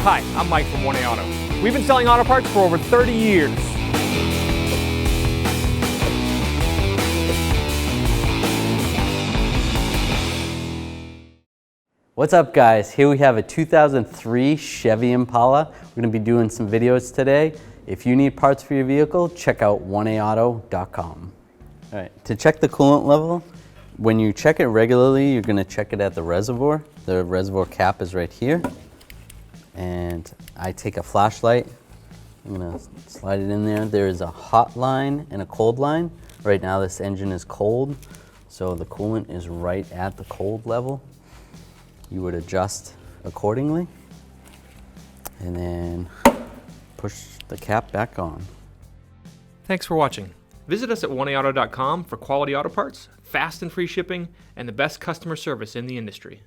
Hi, I'm Mike from 1A Auto. We've been selling auto parts for over 30 years. What's up guys? Here we have a 2003 Chevy Impala. We're going to be doing some videos today. If you need parts for your vehicle, check out 1aauto.com. All right, to check the coolant level, when you check it regularly, you're going to check it at the reservoir. The reservoir cap is right here. And I take a flashlight, I'm going to slide it in there. There is a hot line and a cold line. Right now this engine is cold, so the coolant is right at the cold level. You would adjust accordingly and then push the cap back on. Thanks for watching. Visit us at 1aauto.com for quality auto parts, fast and free shipping, and the best customer service in the industry.